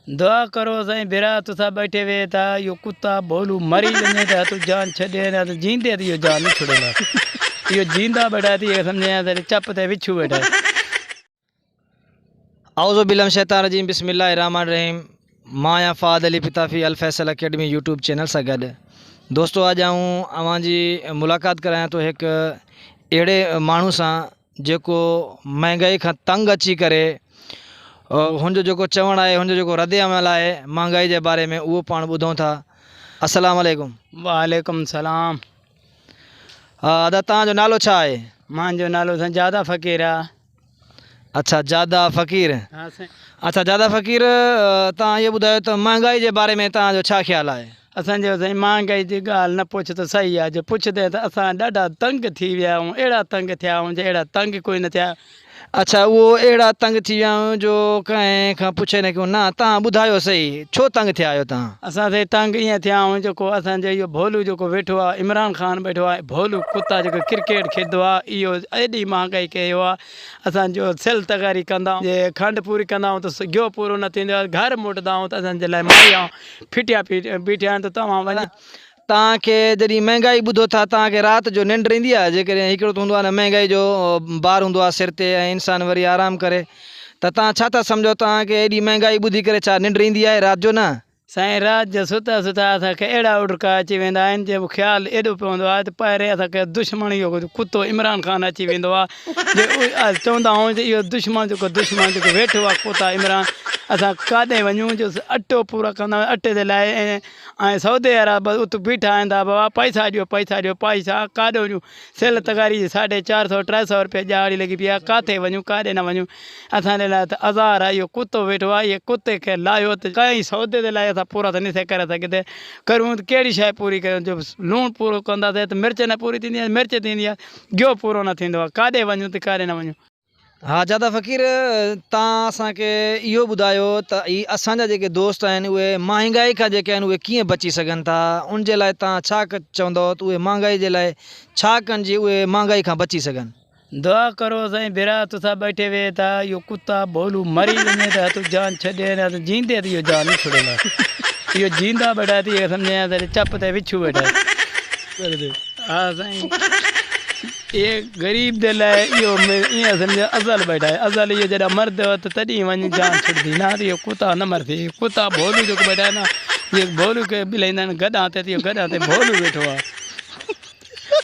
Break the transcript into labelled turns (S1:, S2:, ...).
S1: दुआ करो साईं बिरा तुसा बैठे वे था यो कुत्ता भोलू मरी वञे था तू जान छॾे न त जींदे थी यो जान न छुड़ेला यो जींदा बैठा थी सम्झे त चप ते विछू बैठा
S2: औज़ु बिल्लाहि मिनश शैतानिर रजीम बिस्मिल्लाहिर रहमानिर रहीम मां फ़ाद अली पिताफ़ी अल फैसल अकेडमी यूट्यूब चैनल सां गॾु दोस्तों अॼु आऊं अवां जी मुलाक़ात करायां थो हिकु अहिड़े माण्हू सां जेको महांगाई खां तंग अची करे हुनजो जेको चवणु आहे हुनजो जेको रद्द अमल आहे महांगाई जे बारे में उहो पाण ॿुधूं था। अस्सलाम वालेकुम।
S1: वालेकुम सलाम।
S2: दादा तव्हांजो नालो छा आहे?
S1: मुंहिंजो नालो साईं जादा फ़क़ीर आहे।
S2: अच्छा जादा फ़क़ीर।
S1: हा साईं।
S2: अच्छा जादा फ़क़ीर तव्हां इहो ॿुधायो त महांगाई जे बारे में तव्हांजो छा ख़्यालु आहे?
S1: असांजो साईं महांगाई जी ॻाल्हि न पुछ त सही आहे, जो पुछंदे त असां ॾाढा तंग थी विया आहियूं, अहिड़ा तंग थिया आहियूं जो अहिड़ा तंग कोई न थिया।
S2: अच्छा उहो अहिड़ा तंग थी विया आहियूं जो कंहिं खां पुछे न कयूं। न तव्हां ॿुधायो सही छो तंग थिया आहियो तव्हां?
S1: असां साईं तंग ईअं थिया आहियूं जेको असांजो इहो भोलू जेको वेठो आहे इमरान ख़ान वेठो आहे, भोलू कुत्ता जेको क्रिकेट खेॾंदो आहे, इहो एॾी महांगाई कयो आहे। असांजो सिल तगारी कंदा आहियूं, जे खंडु पूरी कंदा आहियूं त गियो पूरो न थींदो आहे, घर मोटंदा आहियूं त असांजे लाइ मारिया फिटिया बीठिया आहिनि। त तव्हां वञो
S2: तव्हांखे जॾहिं महांगाई ॿुधो था तव्हांखे राति जो निंड ईंदी आहे? जेकॾहिं हिकिड़ो त हूंदो आहे न महांगाई जो भार हूंदो आहे सिर ते ऐं इंसानु वरी आराम करे, त तव्हां छा था सम्झो तव्हांखे एॾी महांगाई ॿुधी करे छा निंड ईंदी आहे राति जो? न
S1: साईं राति जो सुता सुता असांखे अहिड़ा उड़का अची वेंदा आहिनि जो ख़्यालु एॾो पवंदो आहे त पहिरें असांखे दुश्मन इहो कुतो इमरान ख़ान अची वेंदो आहे। चवंदा आहियूं त इहो दुश्मन जेको वेठो आहे कुता इमरान, असां काॾे वञूं जो अटो पूरा कंदा आहियूं अटे जे लाइ ऐं सऊदी अरब उते बीठा आहिनि बाबा पैसा ॾियो पैसा ॾियो पैसा काॾो ॾियूं। सिल तगारी 450 300 रुपया ॾियारी लॻी पई आहे, किथे वञूं काॾे न वञूं। असांजे लाइ त आज़ार आहे, इहो कुतो वेठो आहे, इहे कुते खे लाहियो त कंहिं सौदे जे लाइ असां पूरा त नथे करे सघंदे करूं त कहिड़ी शइ पूरी कयूं? जो लूणु पूरो कंदासीं त मिर्च न पूरी थींदी आहे, मिर्च थींदी आहे, गियो पूरो न थींदो आहे, काॾे वञूं त काॾे न वञूं।
S2: हा जादा फ़क़ीर तव्हां असांखे इहो ॿुधायो त ही असांजा जेके दोस्त आहिनि उहे महांगाई खां जेके आहिनि उहे कीअं बची सघनि था? उन जे लाइ तव्हां छा चवंदव त उहे महांगाई जे लाइ छा कनि जी उहे महांगाई खां बची सघनि?
S1: दुआ करो साईं बिरा तुसा बैठे वे था यो कुत्ता भोलू मरी वञे था तू जान छॾे न त जींदे थी यो जान न छुड़ेला इहो जींदा बैठा थी सम्झे त चप ते विछू वेठा। हा साईं ये गरीब जे लाइ इहो ईअं सम्झो अज़ल बैठा आहे, अज़ल इहो जॾहिं मरंदो त तॾहिं वञी जान छुटंदी, न त इहो कुत्ता न मरंदी। कुत्ता भोलू जेको बैठा आहे न, इहे भोलू खे बिलाईंदा आहिनि गॾा ते, इहो गॾा ते भोलू वेठो आहे।